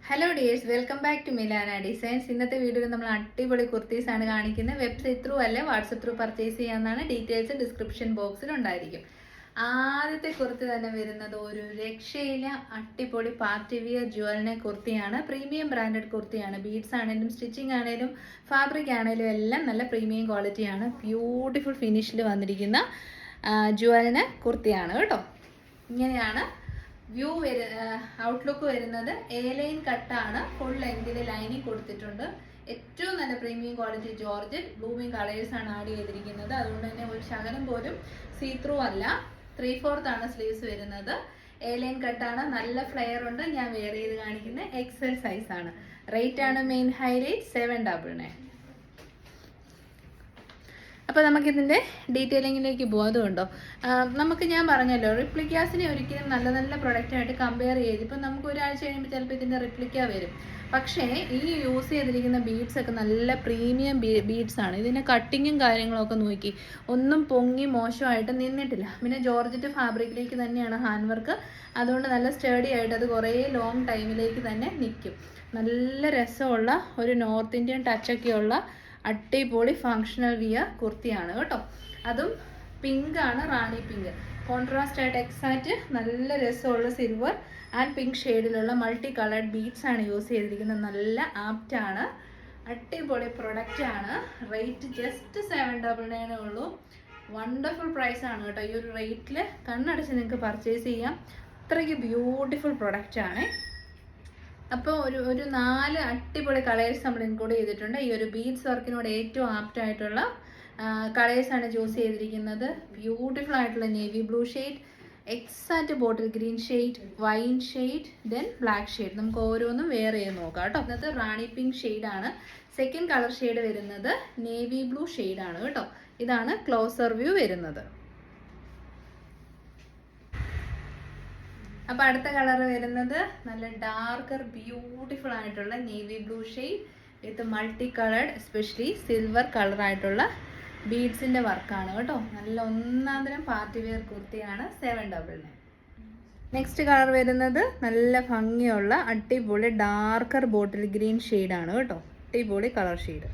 Hello dears, welcome back to Milana designs. ഇന്നത്തെ വീഡിയോയിൽ നമ്മൾ അടിപൊളി കുർത്തീസ് ആണ് കാണിക്കുന്നത്. വെബ്സൈറ്റ് ത്രൂ അല്ലെ വാട്സപ്പ് ത്രൂ പർച്ചേസ് ചെയ്യാവുന്നതാണ്. ഡീറ്റെയിൽസ് ഡിസ്ക്രിപ്ഷൻ ബോക്സിൽ ഉണ്ടായിരിക്കും. ആദ്യത്തെ കുർത്തി തന്നെ വരുന്നത് ഒരു രക്ഷയില്ല അടിപൊളി പാർട്ടി വിയർ ജ്വലിനെ കുർത്തിയാണ്. പ്രീമിയം ബ്രാൻഡഡ് കുർത്തിയാണ്. ബീഡ്സ് ആണെങ്കിലും സ്റ്റിച്ചിങ് ആണെങ്കിലും ഫാബ്രിക് ആണെങ്കിലും എല്ലാം നല്ല പ്രീമിയം ക്വാളിറ്റിയാണ്. ബ്യൂട്ടിഫുൾ ഫിനിഷിൽ വന്നിരിക്കുന്ന ജ്വലിന് കുർത്തിയാണ് കേട്ടോ. ഇങ്ങനെയാണ് വ്യൂ ഔട്ട്ലുക്ക് വരുന്നത്. എ ലൈൻ കട്ടാണ്. ഫുൾ ലെങ്തിൽ ലൈനിങ് കൊടുത്തിട്ടുണ്ട്. ഏറ്റവും നല്ല premium quality georgette blooming colours ആണ് ആഡ് ചെയ്തിരിക്കുന്നത്. അതുകൊണ്ട് തന്നെ ഒരു ശകലം പോലും സീ ത്രൂ അല്ല. 3/4 ആണ് സ്ലീവ്സ് വരുന്നത്. എ ലൈൻ കട്ടാണ്. നല്ല ഫ്ലെയർ ഉണ്ട്. ഞാൻ വെയർ ചെയ്ത് കാണിക്കുന്ന എക്സൽ സൈസ് ആണ്. റേറ്റ് ആണ് മെയിൻ ഹൈലൈറ്റ് 799. അപ്പോൾ നമുക്കിതിൻ്റെ ഡീറ്റെയിലിങ്ങിലേക്ക് ബോധമുണ്ടോ? നമുക്ക് ഞാൻ പറഞ്ഞല്ലോ, റിപ്ലിക്കാസിനെ ഒരിക്കലും നല്ല നല്ല പ്രൊഡക്റ്റായിട്ട് കമ്പയർ ചെയ്ത് ഇപ്പം നമുക്ക് ഒരാഴ്ച കഴിയുമ്പോൾ ചിലപ്പോൾ ഇതിൻ്റെ റിപ്ലിക്ക വരും. പക്ഷേ ഈ യൂസ് ചെയ്തിരിക്കുന്ന ബീഡ്സ് ഒക്കെ നല്ല പ്രീമിയം ബീഡ്സ് ആണ്. ഇതിൻ്റെ കട്ടിങ്ങും കാര്യങ്ങളൊക്കെ നോക്കി ഒന്നും പൊങ്ങി മോശമായിട്ട് നിന്നിട്ടില്ല. പിന്നെ ജോർജറ്റ് ഫാബ്രിക്കിലേക്ക് തന്നെയാണ് ഹാൻഡ് വർക്ക്. അതുകൊണ്ട് നല്ല സ്റ്റഡി ആയിട്ട് അത് കുറേ ലോങ് ടൈമിലേക്ക് തന്നെ നിൽക്കും. നല്ല രസമുള്ള ഒരു നോർത്ത് ഇന്ത്യൻ ടച്ചൊക്കെയുള്ള അടിപൊളി ഫങ്ഷണൽ വിയർ കുർത്തിയാണ് കേട്ടോ. അതും പിങ്ക് ആണ്, റാണി പിങ്ക്. കോൺട്രാസ്റ്റ് ആയിട്ട് എക്സാക്റ്റ് നല്ല രസമുള്ള സിൽവർ ആൻഡ് പിങ്ക് ഷെയ്ഡിലുള്ള മൾട്ടി കളേർഡ് ബീഡ്സ് ആണ് യൂസ് ചെയ്തിരിക്കുന്നത്. നല്ല ആപ്റ്റാണ്. അടിപൊളി പ്രൊഡക്റ്റ് ആണ്. റേറ്റ് ജസ്റ്റ് 799 ഉള്ളൂ. വണ്ടർഫുൾ പ്രൈസ് ആണ് കേട്ടോ. ഈ ഒരു റേറ്റിൽ കണ്ണടച്ച് നിങ്ങൾക്ക് പർച്ചേസ് ചെയ്യാം. അത്രയ്ക്ക് ബ്യൂട്ടിഫുൾ പ്രൊഡക്റ്റ് ആണ്. അപ്പോൾ ഒരു 4 അടിപൊളി കളേഴ്സ് നമ്മൾ ഇൻക്ലൂഡ് ചെയ്തിട്ടുണ്ട്. ഈ ഒരു ബീഡ്സ് വർക്കിനോട് ഏറ്റവും ആപ്റ്റ് ആയിട്ടുള്ള കളേഴ്സാണ് ചൂസ് ചെയ്തിരിക്കുന്നത്. ബ്യൂട്ടിഫുൾ ആയിട്ടുള്ള navy blue shade, exact bottle green shade, wine shade, then black shade. നമുക്ക് ഓരോന്നും വെയർ ചെയ്ത് നോക്കാം കേട്ടോ. ഇന്നത്തെ റാണി പിങ്ക് ഷെയ്ഡാണ്. സെക്കൻഡ് കളർ ഷെയ്ഡ് വരുന്നത് നേവി ബ്ലൂ ഷെയ്ഡാണ് കേട്ടോ. ഇതാണ് ക്ലോസർ വ്യൂ വരുന്നത്. അപ്പോൾ അടുത്ത കളർ വരുന്നത് നല്ല ഡാർക്കർ ബ്യൂട്ടിഫുൾ ആയിട്ടുള്ള നേവി ബ്ലൂ ഷെയ്ഡ് വിത്ത് multi coloured especially silver colour ആയിട്ടുള്ള ബീഡ്സിൻ്റെ വർക്കാണ് കേട്ടോ. നല്ല ഒന്നാന്തരം പാർട്ടി വെയർ കുർത്തിയാണ്. 799. നെക്സ്റ്റ് കളർ വരുന്നത് നല്ല ഭംഗിയുള്ള അടിപൊളി ഡാർക്കർ ബോട്ടിൽ ഗ്രീൻ ഷെയ്ഡാണ് കേട്ടോ. അടിപൊളി കളർ ഷെയ്ഡ്.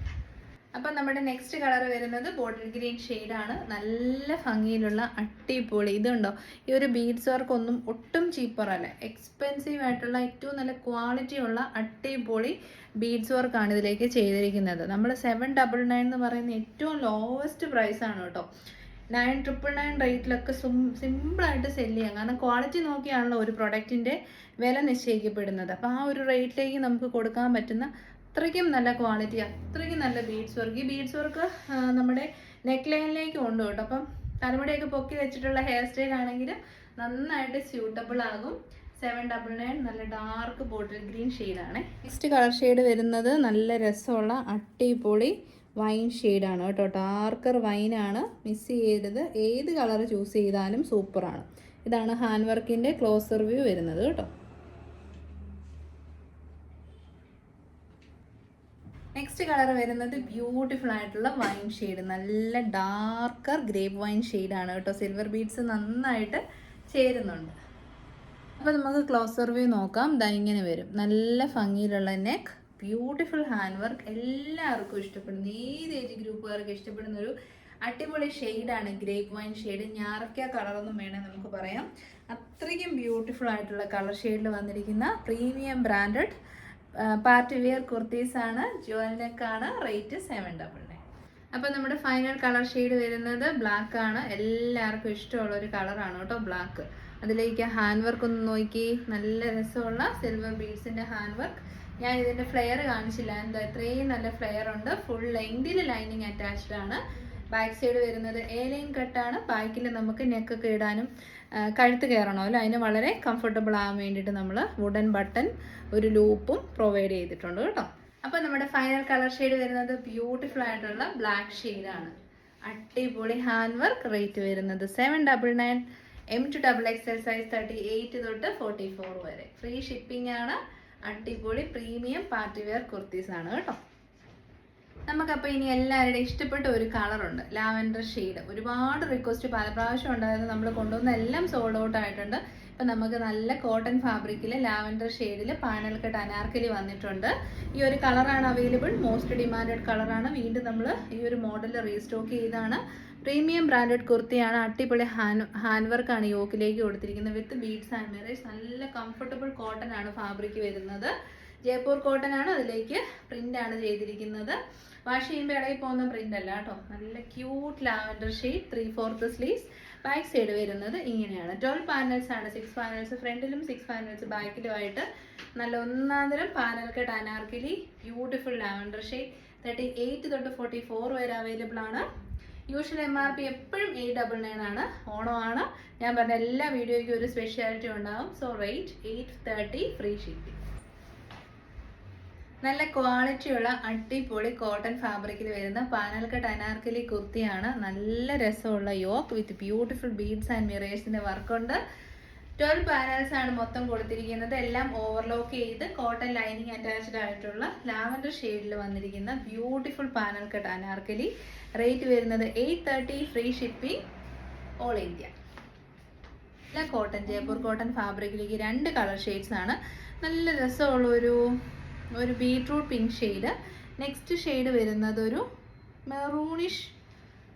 അപ്പം നമ്മുടെ നെക്സ്റ്റ് കളർ വരുന്നത് ബോട്ടിൽ ഗ്രീൻ ഷെയ്ഡാണ്. നല്ല ഭംഗിയിലുള്ള അടിപൊളി ഇതുണ്ടോ. ഈ ഒരു ബീഡ്സ് വർക്ക് ഒന്നും ഒട്ടും ചീപ്പറല്ല. എക്സ്പെൻസീവ് ആയിട്ടുള്ള ഏറ്റവും നല്ല ക്വാളിറ്റി ഉള്ള അടിപൊളി ബീഡ്സ് വർക്കാണ് ഇതിലേക്ക് ചെയ്തിരിക്കുന്നത്. നമ്മൾ 799 എന്ന് പറയുന്ന ഏറ്റവും ലോവസ്റ്റ് പ്രൈസാണ് കേട്ടോ. 999 റേറ്റിലൊക്കെ സിമ്പിളായിട്ട് സെല്ല് ചെയ്യാം. കാരണം ക്വാളിറ്റി നോക്കിയാണല്ലോ ഒരു പ്രൊഡക്റ്റിൻ്റെ വില നിശ്ചയിക്കപ്പെടുന്നത്. അപ്പോൾ ആ ഒരു റേറ്റിലേക്ക് നമുക്ക് കൊടുക്കാൻ പറ്റുന്ന അത്രയ്ക്കും നല്ല ക്വാളിറ്റി, അത്രയ്ക്കും നല്ല ബീഡ്സ് വർക്ക്. ഈ ബീഡ്സ് വർക്ക് നമ്മുടെ നെക്ക് ലൈനിലേക്ക് ഉണ്ട് കേട്ടോ. അപ്പം തലമുടിയൊക്കെ പൊക്കി വെച്ചിട്ടുള്ള ഹെയർ സ്റ്റൈൽ ആണെങ്കിലും നന്നായിട്ട് സ്യൂട്ടബിൾ ആകും. 799. നല്ല ഡാർക്ക് ബോട്ടിൽ ഗ്രീൻ ഷെയ്ഡാണ്. നെക്സ്റ്റ് കളർ ഷെയ്ഡ് വരുന്നത് നല്ല രസമുള്ള അടിപൊളി വൈൻ ഷെയ്ഡാണ് കേട്ടോ. ഡാർക്കർ വൈനാണ്. മിസ് ചെയ്യരുത്. ഏത് കളർ ചൂസ് ചെയ്താലും സൂപ്പറാണ്. ഇതാണ് ഹാൻഡ് വർക്കിൻ്റെ ക്ലോസർ വ്യൂ വരുന്നത് കേട്ടോ. നെക്സ്റ്റ് കളർ വരുന്നത് ബ്യൂട്ടിഫുൾ ആയിട്ടുള്ള വൈൻ ഷെയ്ഡ്. നല്ല ഡാർക്കർ ഗ്രേപ്പ് വൈൻ ഷെയ്ഡാണ് കേട്ടോ. സിൽവർ ബീഡ്സ് നന്നായിട്ട് ചേരുന്നുണ്ട്. അപ്പോൾ നമുക്ക് ക്ലോസർ വ്യൂ നോക്കാം. ദാ ഇങ്ങനെ വരും. നല്ല ഭംഗിയിലുള്ള നെക്ക്, ബ്യൂട്ടിഫുൾ ഹാൻഡ് വർക്ക്. എല്ലാവർക്കും ഇഷ്ടപ്പെടുന്ന, ഏത് ഏജ് ഗ്രൂപ്പുകാർക്ക് ഇഷ്ടപ്പെടുന്ന ഒരു അടിപൊളി ഷെയ്ഡാണ് ഗ്രേപ്പ് വൈൻ ഷെയ്ഡ്. ഞാറക്ക കളറൊന്നും വേണമെങ്കിൽ നമുക്ക് പറയാം. അത്രയ്ക്കും ബ്യൂട്ടിഫുൾ ആയിട്ടുള്ള കളർ ഷെയ്ഡിൽ വന്നിരിക്കുന്ന പ്രീമിയം ബ്രാൻഡഡ് പാർട്ടി വെയർ കുർത്തീസാണ്. ജ്വലിനൊക്കെയാണ്. റേറ്റ് 799. അപ്പോൾ നമ്മുടെ ഫൈനൽ കളർ ഷെയ്ഡ് വരുന്നത് ബ്ലാക്ക് ആണ്. എല്ലാവർക്കും ഇഷ്ടമുള്ള ഒരു കളറാണ് കേട്ടോ ബ്ലാക്ക്. അതിലേക്ക് ഹാൻഡ് വർക്ക് ഒന്ന് നോക്കി. നല്ല രസമുള്ള സിൽവർ ബീഡ്സിൻ്റെ ഹാൻഡ് വർക്ക്. ഞാൻ ഇതിൻ്റെ ഫ്ലെയർ കാണിച്ചില്ല. എന്താ ഇത്രയും നല്ല ഫ്ലെയർ ഉണ്ട്. ഫുൾ ലെങ്തിൽ ലൈനിങ് അറ്റാച്ച്ഡ് ആണ്. ബാക്ക് സൈഡ് വരുന്നത് എ ലൈൻ കട്ടാണ്. ബാക്കിൽ നമുക്ക് നെക്കൊക്കെ ഇടാനും കഴുത്ത് കയറണമല്ലോ, അതിന് വളരെ കംഫർട്ടബിൾ ആകാൻ വേണ്ടിയിട്ട് നമ്മൾ വുഡൻ ബട്ടൺ ഒരു ലൂപ്പും പ്രൊവൈഡ് ചെയ്തിട്ടുണ്ട് കേട്ടോ. അപ്പോൾ നമ്മുടെ ഫൈനൽ കളർ ഷെയ്ഡ് വരുന്നത് ബ്യൂട്ടിഫുൾ ആയിട്ടുള്ള ബ്ലാക്ക് ഷെയ്ഡാണ്. അടിപൊളി ഹാൻഡ് വർക്ക്. റേറ്റ് വരുന്നത് 799. M2XXL സൈസ് 38 തൊട്ട് 44 വരെ. ഫ്രീ ഷിപ്പിംഗ് ആണ്. അടിപൊളി പ്രീമിയം പാർട്ടി വെയർ കുർത്തീസാണ് കേട്ടോ. നമുക്കപ്പോൾ ഇനി എല്ലാവരുടെയും ഇഷ്ടപ്പെട്ട ഒരു കളറുണ്ട്, ലാവൻഡർ ഷെയ്ഡ്. ഒരുപാട് റിക്വസ്റ്റ് പല പ്രാവശ്യം ഉണ്ടായിരുന്നു. നമ്മൾ കൊണ്ടുവന്ന എല്ലാം സോൾഡ് ഔട്ട് ആയിട്ടുണ്ട്. ഇപ്പം നമുക്ക് നല്ല കോട്ടൺ ഫാബ്രിക്കിൽ ലാവൻഡർ ഷെയ്ഡിൽ പാനൽ കട്ട് അനാർക്കലി വന്നിട്ടുണ്ട്. ഈ ഒരു കളറാണ് അവൈലബിൾ, മോസ്റ്റ് ഡിമാൻഡഡ് കളറാണ്. വീണ്ടും നമ്മൾ ഈ ഒരു മോഡൽ റീസ്റ്റോക്ക് ചെയ്താണ്. പ്രീമിയം ബ്രാൻഡഡ് കുർത്തിയാണ്. അടിപൊളി ഹാൻഡ് വർക്കാണ് യോക്കിലേക്ക് കൊടുത്തിരിക്കുന്നത് വിത്ത് ബീഡ്സ് ആൻഡ് മിറേഴ്സ്. നല്ല കംഫർട്ടബിൾ കോട്ടൺ ആണ് ഫാബ്രിക് വരുന്നത്. ജയ്പൂർ കോട്ടൺ ആണ്, അതിലേക്ക് പ്രിന്റ് ആണ് ചെയ്തിരിക്കുന്നത്. വാഷ് ചെയ്യുമ്പോൾ ഇളകി പോകുന്ന പ്രിന്റ് അല്ല കേട്ടോ. നല്ല cute lavender shade. 3/4 sleeves. Back side വരുന്നത് ഇങ്ങനെയാണ്. 12 പാനൽസ് ആണ്. 6 പാനൽസ് ഫ്രണ്ടിലും 6 പാനൽസ് ബാക്കിലുമായിട്ട്. നല്ല ഒന്നാന്തരം panel cut Anarkali beautiful lavender shade. 38 തൊട്ട് 44 വരെ അവൈലബിൾ ആണ്. യൂഷ്വൽ MRP എപ്പോഴും 899 ആണ്. ഓണമാണ്, ഞാൻ പറഞ്ഞ എല്ലാ വീഡിയോയ്ക്കും ഒരു സ്പെഷ്യാലിറ്റി ഉണ്ടാകും. So rate 830, free shipping. നല്ല ക്വാളിറ്റിയുള്ള അടിപൊളി കോട്ടൺ ഫാബ്രിക്കിൽ വരുന്ന പാനൽ കട്ട് അനാർക്കലി കുർത്തിയാണ്. നല്ല രസമുള്ള yoke with beautiful beads and മിറേഴ്സിന്റെ വർക്കുണ്ട്. 12 പാനൽസ് ആണ് മൊത്തം കൊടുത്തിരിക്കുന്നത്. എല്ലാം ഓവർലോക്ക് ചെയ്ത് കോട്ടൺ ലൈനിങ് അറ്റാച്ച്ഡ് ആയിട്ടുള്ള ലാവൻഡർ ഷെയ്ഡിൽ വന്നിരിക്കുന്ന beautiful panel cut anarkali. Rate വരുന്നത് 830, ഫ്രീ ഷിപ്പിംഗ്, ഓൾ ഇന്ത്യ. നല്ല കോട്ടൺ ജയ്പൂർ കോട്ടൺ ഫാബ്രിക്കിലേക്ക് 2 കളർ ഷെയ്ഡ്സ് ആണ്. നല്ല രസമുള്ള ഒരു beetroot pink shade. Next shade വരുന്നത് ഒരു മെറൂണിഷ്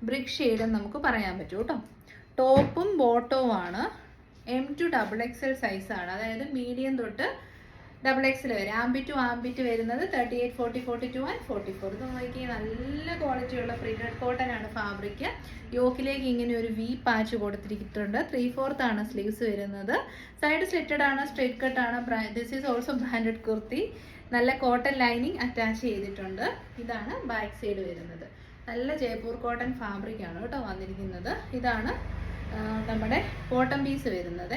ബ്രിക്ക് ഷെയ്ഡ് നമുക്ക് പറയാൻ പറ്റും കേട്ടോ. ടോപ്പും ബോട്ടവും ആണ്. M2 XXL സൈസാണ്, അതായത് മീഡിയം തൊട്ട് XXL വരെ. ആംബിറ്റ് ടു ആംബിറ്റ് വരുന്നത് 38, 40, 42 ആൻഡ് 44. ഇത് നോക്കി നല്ല ക്വാളിറ്റിയുള്ള പ്രിന്റഡ് കോട്ടൺ ആണ് ഫാബ്രിക്. യോക്കിലേക്ക് ഇങ്ങനെ ഒരു വി പാച്ച് കൊടുത്തിരിക്കുന്നുണ്ട്. 3/4 ആണ് സ്ലീവ്സ് വരുന്നത്. സൈഡ് സ്ലിറ്റഡ് ആണ്, സ്ട്രേറ്റ് കട്ട് ആണ്. This is also branded kurti. നല്ല കോട്ടൺ ലൈനിങ് അറ്റാച്ച് ചെയ്തിട്ടുണ്ട്. ഇതാണ് ബാക്ക് സൈഡ് വരുന്നത്. നല്ല ജയ്പൂർ കോട്ടൺ ഫാബ്രിക് ആണ് കേട്ടോ വന്നിരിക്കുന്നത്. ഇതാണ് നമ്മുടെ ബോട്ടം പീസ് വരുന്നത്.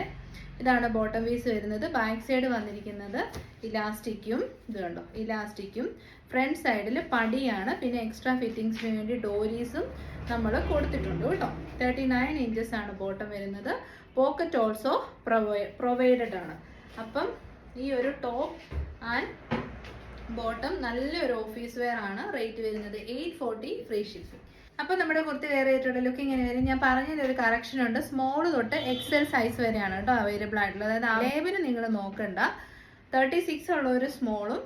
ഇതാണ് ബോട്ടം പീസ് വരുന്നത്. ബാക്ക് സൈഡ് വന്നിരിക്കുന്നത് ഇലാസ്റ്റിക്കും, ഇത് കണ്ടോ, ഇലാസ്റ്റിക്കും. ഫ്രണ്ട് സൈഡിൽ പടിയാണ്. പിന്നെ എക്സ്ട്രാ ഫിറ്റിങ്സിന് വേണ്ടി ഡോരീസും നമ്മൾ കൊടുത്തിട്ടുണ്ട് കേട്ടോ. 39 ഇഞ്ചസ് ആണ് ബോട്ടം വരുന്നത്. പോക്കറ്റ് ഓൾസോ പ്രൊവൈഡഡ് ആണ്. അപ്പം ഈ ഒരു ടോപ്പ് ആൻഡ് ബോട്ടം നല്ലൊരു ഓഫീസ് വെയർ ആണ്. റേറ്റ് വരുന്നത് 840, ഫ്രീ ഷിപ്പിംഗ്. അപ്പോൾ നമ്മുടെ കുർത്തി വേറെ ആയിട്ടുള്ള ലുക്ക് ഇങ്ങനെ വരും. ഞാൻ പറഞ്ഞതിലൊരു കറക്ഷൻ ഉണ്ട്. സ്മോൾ തൊട്ട് XL സൈസ് വരെയാണ് കേട്ടോ അവൈലബിൾ ആയിട്ടുള്ളത്. അതായത് ലേബിൾ നിങ്ങൾ നോക്കണ്ട. 36 ഉള്ളവർ സ്മോളും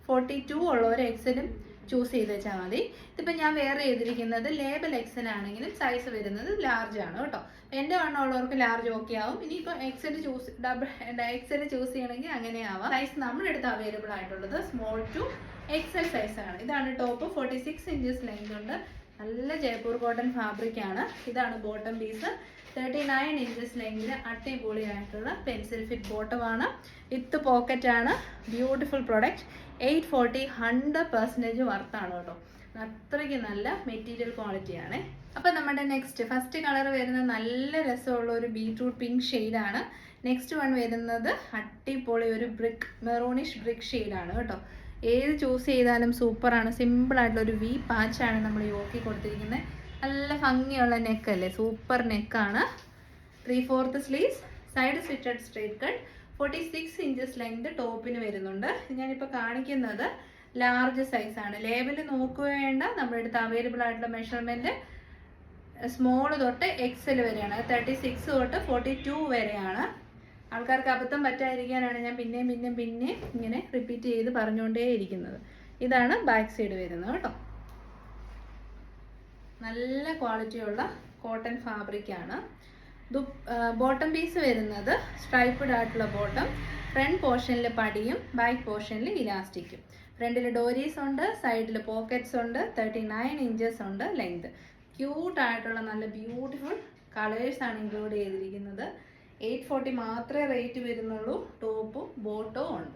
42 ഉള്ളവർ XLും ചൂസ് ചെയ്ത് വെച്ചാൽ മതി. ഇതിപ്പോൾ ഞാൻ വേറെ ചെയ്തിരിക്കുന്നത് ലേബൽ XL ആണെങ്കിലും സൈസ് വരുന്നത് ലാർജ് ആണ് കേട്ടോ. എൻ്റെ വണ്ണമുള്ളവർക്ക് ലാർജ് ഓക്കെ ആവും. ഇനിയിപ്പോൾ XL ചൂസ് ചെയ്യണമെങ്കിൽ അങ്ങനെ ആവാം. സൈസ് നമ്മുടെ അടുത്ത് അവൈലബിൾ ആയിട്ടുള്ളത് സ്മോൾ ടു XL സൈസാണ്. ഇതാണ് ടോപ്പ്. 46 ഇഞ്ചസ് ലെങ്ത് ഉണ്ട്. നല്ല ജയ്പൂർ കോട്ടൺ ഫാബ്രിക് ആണ്. ഇതാണ് ബോട്ടം പീസ്. 39 ഇഞ്ചസ് ലെങ്കിൽ അടിപൊളിയായിട്ടുള്ള പെൻസിൽ ഫിറ്റ് ബോട്ടമാണ്. വിത്ത് പോക്കറ്റ് ആണ്. Beautiful product. 840, 100% വർത്താണ് കേട്ടോ. അത്രയ്ക്ക് നല്ല മെറ്റീരിയൽ ക്വാളിറ്റിയാണ്. അപ്പം നമ്മുടെ ഫസ്റ്റ് കളർ വരുന്നത് നല്ല രസമുള്ള ഒരു ബീട്രൂട്ട് പിങ്ക് ഷെയ്ഡാണ്. നെക്സ്റ്റ് വൺ വരുന്നത് അടിപൊളി ഒരു മെറൂണിഷ് ബ്രിക്ക് ഷെയ്ഡാണ് കേട്ടോ. ഏത് ചൂസ് ചെയ്താലും സൂപ്പറാണ്. സിമ്പിളായിട്ടുള്ള ഒരു വി പാച്ചാണ് നമ്മൾ യോക്കി കൊടുത്തിരിക്കുന്നത്. നല്ല ഭംഗിയുള്ള നെക്കല്ലേ, സൂപ്പർ നെക്കാണ്. 3/4 sleeves. Side slitted straight cut. 46 inches length ടോപ്പിന് വരുന്നുണ്ട്. ഞാനിപ്പോൾ കാണിക്കുന്നത് ലാർജ് സൈസാണ്. ലേബിൾ നോക്കുക വേണ്ട. നമ്മുടെ അടുത്ത് അവൈലബിൾ ആയിട്ടുള്ള മെഷർമെൻറ്റ് സ്മോൾ തൊട്ട് XL വരെയാണ്. 36 തൊട്ട് 42 വരെയാണ്. ആൾക്കാർക്ക് അബദ്ധം പറ്റാതിരിക്കാനാണ് ഞാൻ പിന്നെയും ഇങ്ങനെ റിപ്പീറ്റ് ചെയ്ത് പറഞ്ഞുകൊണ്ടേയിരിക്കുന്നത്. ഇതാണ് ബാക്ക് സൈഡ് വരുന്നത് കേട്ടോ. നല്ല ക്വാളിറ്റിയുള്ള കോട്ടൺ ഫാബ്രിക്കാണ്. ബോട്ടം പീസ് വരുന്നത് സ്ട്രൈപ്ഡ് ആയിട്ടുള്ള ബോട്ടം. ഫ്രണ്ട് പോർഷനിൽ പടിയും ബാക്ക് പോർഷനിൽ ഇലാസ്റ്റിക്കും. ഫ്രണ്ടിൽ ഡോരീസ് ഉണ്ട്, സൈഡിൽ പോക്കറ്റ്സ് ഉണ്ട്. 39 ഇഞ്ചസ് ഉണ്ട് ലെങ്ത്. ക്യൂട്ടായിട്ടുള്ള നല്ല ബ്യൂട്ടിഫുൾ കളേഴ്സാണ് ഇൻക്ലൂഡ് ചെയ്തിരിക്കുന്നത്. 840 മാത്രമേ റേറ്റ് വരുന്നുള്ളൂ. ടോപ്പും ബോട്ടവും ഉണ്ട്.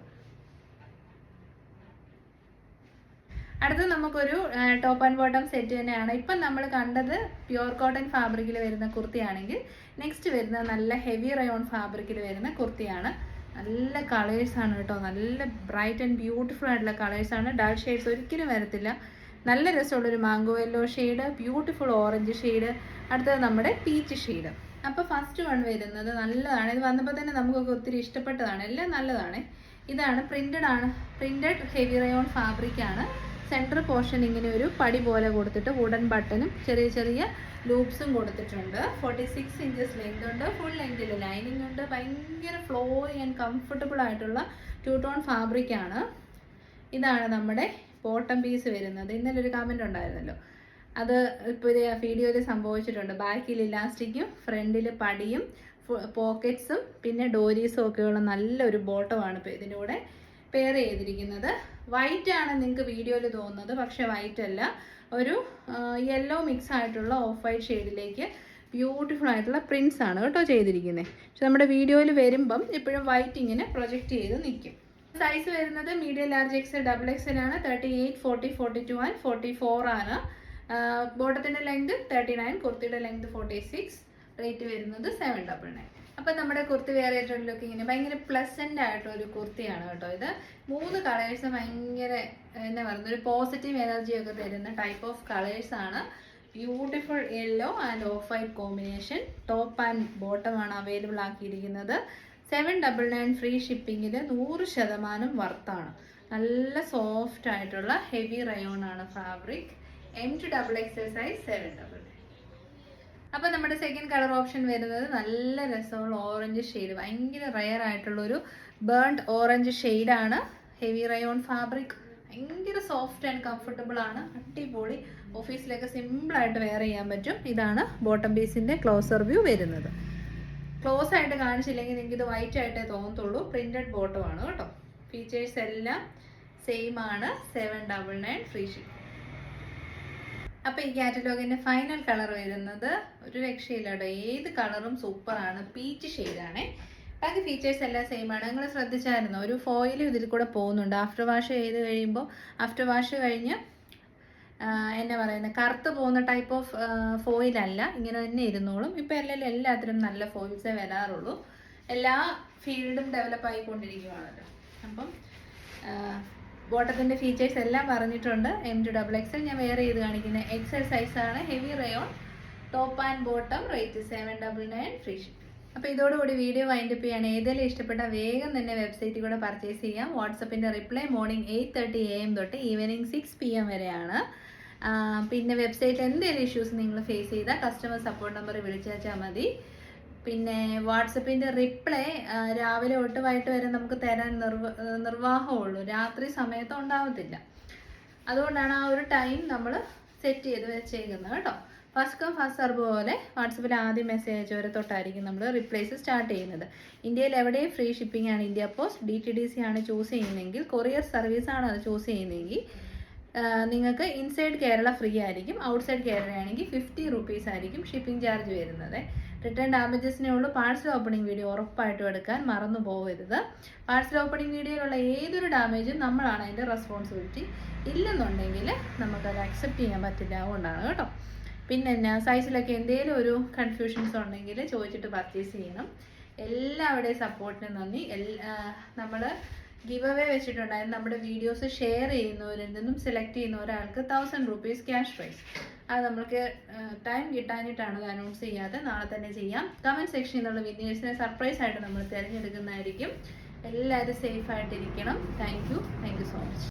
അടുത്ത് നമുക്കൊരു ടോപ്പ് ആൻഡ് ബോട്ടം സെറ്റ് തന്നെയാണ്. ഇപ്പം നമ്മൾ കണ്ടത് പ്യുവർ കോട്ടൺ ഫാബ്രിക്കിൽ വരുന്ന കുർത്തിയാണെങ്കിൽ നെക്സ്റ്റ് വരുന്ന നല്ല ഹെവി റയോൺ ഫാബ്രിക്കിൽ വരുന്ന കുർത്തിയാണ്. നല്ല കളേഴ്സാണ് കേട്ടോ. നല്ല ബ്രൈറ്റ് ആൻഡ് ബ്യൂട്ടിഫുൾ ആയിട്ടുള്ള കളേഴ്സാണ്. ഡൾ ഷെയ്ഡ്സ് ഒരിക്കലും വരത്തില്ല. നല്ല രസമുള്ളൊരു mango yellow shade, beautiful orange shade. അടുത്തത് നമ്മുടെ പീച്ച് ഷെയ്ഡ്. അപ്പോൾ ഫസ്റ്റ് വൺ വരുന്നത് നല്ലതാണ്. ഇത് വന്നപ്പോൾ തന്നെ നമുക്കൊക്കെ ഒത്തിരി ഇഷ്ടപ്പെട്ടതാണ്. എല്ലാം നല്ലതാണ്. ഇതാണ് പ്രിന്റഡ് ഹെവി റയോൺ ഫാബ്രിക് ആണ്. സെൻറ്റർ പോർഷൻ ഇങ്ങനെ ഒരു പടി പോലെ കൊടുത്തിട്ട് വുഡൻ ബട്ടണും ചെറിയ ചെറിയ ലൂപ്സും കൊടുത്തിട്ടുണ്ട്. 46 ഇഞ്ചസ് ലെങ്ത് ഉണ്ട്. ഫുൾ ലെങ്തിൽ ലൈനിങ് ഉണ്ട്. ഭയങ്കര ഫ്ലോയിങ് ആൻഡ് കംഫർട്ടബിൾ ആയിട്ടുള്ള 2 ടോൺ ഫാബ്രിക് ആണ്. ഇതാണ് നമ്മുടെ ബോട്ടം പീസ് വരുന്നത്. ഇന്നലെ ഒരു കമൻറ്റ് ഉണ്ടായിരുന്നല്ലോ, അത് ഇപ്പോൾ ഒരു വീഡിയോയിൽ സംഭവിച്ചിട്ടുണ്ട്. ബാക്കിൽ ഇലാസ്റ്റിക്കും ഫ്രണ്ടിൽ പടിയും പോക്കറ്റ്സും പിന്നെ ഡോരീസും ഒക്കെയുള്ള നല്ലൊരു ബോട്ടമാണ് ഇപ്പോൾ ഇതിൻ്റെ കൂടെ പെയർ ചെയ്തിരിക്കുന്നത്. വൈറ്റ് ആണ് നിങ്ങൾക്ക് വീഡിയോയിൽ തോന്നുന്നത്, പക്ഷേ വൈറ്റ് അല്ല, ഒരു യെല്ലോ മിക്സ് ആയിട്ടുള്ള ഓഫ് വൈറ്റ് ഷെയ്ഡിലേക്ക് ബ്യൂട്ടിഫുൾ ആയിട്ടുള്ള പ്രിൻസ് ആണ് കേട്ടോ ചെയ്തിരിക്കുന്നത്. പക്ഷെ നമ്മുടെ വീഡിയോയിൽ വരുമ്പം എപ്പോഴും വൈറ്റ് ഇങ്ങനെ പ്രൊജക്റ്റ് ചെയ്ത് നിൽക്കും. സൈസ് വരുന്നത് medium large XL double XL ആണ്. 38, 40, 42 ആൻഡ് 44 ആണ്. ബോട്ടത്തിൻ്റെ ലെങ്ത് 39, കുർത്തിയുടെ ലെങ്ത് 46. റേറ്റ് വരുന്നത് 799. അപ്പം നമ്മുടെ കുർത്തി വെയർ ചെയ്തിട്ടുള്ളതൊക്കെ ഇങ്ങനെ ഭയങ്കര പ്ലസൻ്റ് ആയിട്ടൊരു കുർത്തിയാണ് കേട്ടോ. ഇത് 3 കളേഴ്സ് ഭയങ്കര എന്താ പറയുന്നത്, ഒരു പോസിറ്റീവ് എനർജി ഒക്കെ തരുന്ന ടൈപ്പ് ഓഫ് കളേഴ്സാണ്. Beautiful yellow and of white combination. Top and bottom ആണ് അവൈലബിൾ ആക്കിയിരിക്കുന്നത്. 799 ഫ്രീ ഷിപ്പിങ്ങിൽ 100% വർത്താണ്. നല്ല സോഫ്റ്റ് ആയിട്ടുള്ള ഹെവി റയോൺ ആണ് fabric. M to XXL size 799. അപ്പോൾ നമ്മുടെ സെക്കൻഡ് കളർ ഓപ്ഷൻ വരുന്നത് നല്ല രസമുള്ള ഓറഞ്ച് ഷെയ്ഡ്, ഭയങ്കര റയർ ആയിട്ടുള്ളൊരു ബേൺഡ് ഓറഞ്ച് ഷെയ്ഡാണ്. ഹെവി റയോൺ ഫാബ്രിക്, ഭയങ്കര സോഫ്റ്റ് ആൻഡ് കംഫർട്ടബിൾ ആണ്. അടിപൊളി, ഓഫീസിലൊക്കെ സിമ്പിളായിട്ട് വെയർ ചെയ്യാൻ പറ്റും. ഇതാണ് ബോട്ടം പീസിൻ്റെ ക്ലോസർ വ്യൂ വരുന്നത്. ക്ലോസ് ആയിട്ട് കാണിച്ചില്ലെങ്കിൽ നിങ്ങൾക്ക് ഇത് വൈറ്റ് ആയിട്ടേ തോന്നത്തുള്ളൂ. പ്രിൻറ്റഡ് ബോട്ടം ആണ് കേട്ടോ. ഫീച്ചേഴ്സ് എല്ലാം സെയിം ആണ്. 799 ഫ്രീ ഷിപ്പ്. അപ്പോൾ ഈ കാറ്റലോഗിൻ്റെ ഫൈനൽ കളർ വരുന്നത് ഒരു രക്ഷയില്ല കേട്ടോ. ഏത് കളറും സൂപ്പറാണ്. പീച്ച് ഷെയ്ഡാണേ. ബാക്കി ഫീച്ചേഴ്സ് എല്ലാം സെയിം ആണ്. നിങ്ങൾ ശ്രദ്ധിച്ചായിരുന്നു, ഒരു ഫോയിലും ഇതിൽ കൂടെ പോകുന്നുണ്ട്. ആഫ്റ്റർ വാഷ് ചെയ്ത് കഴിയുമ്പോൾ, ആഫ്റ്റർ വാഷ് കഴിഞ്ഞ് എന്നാ പറയുന്നത്, കറുത്ത് പോകുന്ന ടൈപ്പ് ഓഫ് ഫോയിലല്ല, ഇങ്ങനെ തന്നെ ഇരുന്നോളും. ഇപ്പോൾ എല്ലാത്തിനും നല്ല ഫോയിൽസേ വരാറുള്ളൂ. എല്ലാ ഫീൽഡും ഡെവലപ്പ് ആയിക്കൊണ്ടിരിക്കുകയാണല്ലോ. അപ്പം ബോട്ടത്തിൻ്റെ ഫീച്ചേഴ്സ് എല്ലാം പറഞ്ഞിട്ടുണ്ട്. M to XXL ഞാൻ വെയർ ചെയ്ത് കാണിക്കുന്നത് എക്സൽ സൈസാണ്. Heavy rayon top and bottom. Rate 799 free ship. അപ്പോൾ ഇതോടുകൂടി വീഡിയോ വൈൻഡപ്പ് ചെയ്യാണ്. ഏതെങ്കിലും ഇഷ്ടപ്പെട്ടാൽ വേഗം തന്നെ വെബ്സൈറ്റിൽ കൂടെ പർച്ചേസ് ചെയ്യാം. വാട്സപ്പിൻ്റെ റിപ്ലൈ മോർണിംഗ് 8:30 AM തൊട്ട് ഈവനിങ് 6 PM വരെയാണ്. പിന്നെ വെബ്സൈറ്റിൽ എന്തെങ്കിലും ഇഷ്യൂസ് നിങ്ങൾ ഫേസ് ചെയ്താൽ കസ്റ്റമർ സപ്പോർട്ട് നമ്പർ വിളിച്ചാൽ മതി. പിന്നെ വാട്സപ്പിൻ്റെ റിപ്ലൈ രാവിലെ തൊട്ട് വൈകിട്ട് വരെ നമുക്ക് തരാൻ നിർവാഹമുള്ളൂ. രാത്രി സമയത്ത് ഉണ്ടാവത്തില്ല. അതുകൊണ്ടാണ് ആ ഒരു ടൈം നമ്മൾ സെറ്റ് ചെയ്ത് വെച്ചേക്കുന്നത് കേട്ടോ. ഫസ്റ്റ് കം ഫസ്റ്റ് സർവ് പോലെ വാട്സപ്പിൽ ആദ്യം മെസ്സേജ് അയച്ചവരെ തൊട്ടായിരിക്കും നമ്മൾ റിപ്ലൈസ് സ്റ്റാർട്ട് ചെയ്യുന്നത്. ഇന്ത്യയിൽ എവിടെയും ഫ്രീ ഷിപ്പിംഗ് ആണ്. ഇന്ത്യ പോസ്റ്റ് DTDC ആണ് ചൂസ് ചെയ്യുന്നതെങ്കിൽ, കൊറിയർ സർവീസാണ് അത് ചൂസ് ചെയ്യുന്നതെങ്കിൽ നിങ്ങൾക്ക് ഇൻസൈഡ് കേരള ഫ്രീ ആയിരിക്കും. ഔട്ട്സൈഡ് കേരള ആണെങ്കിൽ 50 rupees ആയിരിക്കും ഷിപ്പിംഗ് ചാർജ് വരുന്നത്. റിട്ടേൺ ഡാമേജസിനേ ഉള്ളൂ. പാഴ്സൽ ഓപ്പണിംഗ് വീഡിയോ ഉറപ്പായിട്ടും എടുക്കാൻ മറന്നു പോകരുത്. പാഴ്സൽ ഓപ്പണിംഗ് വീഡിയോയിലുള്ള ഏതൊരു ഡാമേജും നമ്മളാണ് അതിൻ്റെ റെസ്പോൺസിബിലിറ്റി. ഇല്ലെന്നുണ്ടെങ്കിൽ നമുക്കത് അക്സെപ്റ്റ് ചെയ്യാൻ പറ്റില്ല. അതുകൊണ്ടാണ് കേട്ടോ. പിന്നെ എന്നാ സൈസിലൊക്കെ എന്തെങ്കിലും ഒരു കൺഫ്യൂഷൻസ് ഉണ്ടെങ്കിൽ ചോദിച്ചിട്ട് പർച്ചേസ് ചെയ്യണം. എല്ലാവരുടെയും സപ്പോർട്ടിന് നന്ദി. നമ്മൾ ഗിവ് അവേ വെച്ചിട്ടുണ്ടായിരുന്നു. നമ്മുടെ വീഡിയോസ് ഷെയർ ചെയ്യുന്നവരിൽ നിന്നും സെലക്ട് ചെയ്യുന്ന ഒരാൾക്ക് 1000 rupees ക്യാഷ് പ്രൈസ്. അത് നമ്മൾക്ക് ടൈം കിട്ടാനായിട്ടാണ് അത് അനൗൺസ് ചെയ്യാതെ. നാളെ തന്നെ ചെയ്യാം. കമൻറ്റ് സെക്ഷനിൽ നിന്നുള്ള വിന്നേഴ്സിനെ സർപ്രൈസ് ആയിട്ട് നമ്മൾ തിരഞ്ഞെടുക്കുന്നതായിരിക്കും. എല്ലാവരും സേഫ് ആയിട്ടിരിക്കണം. Thank you so much.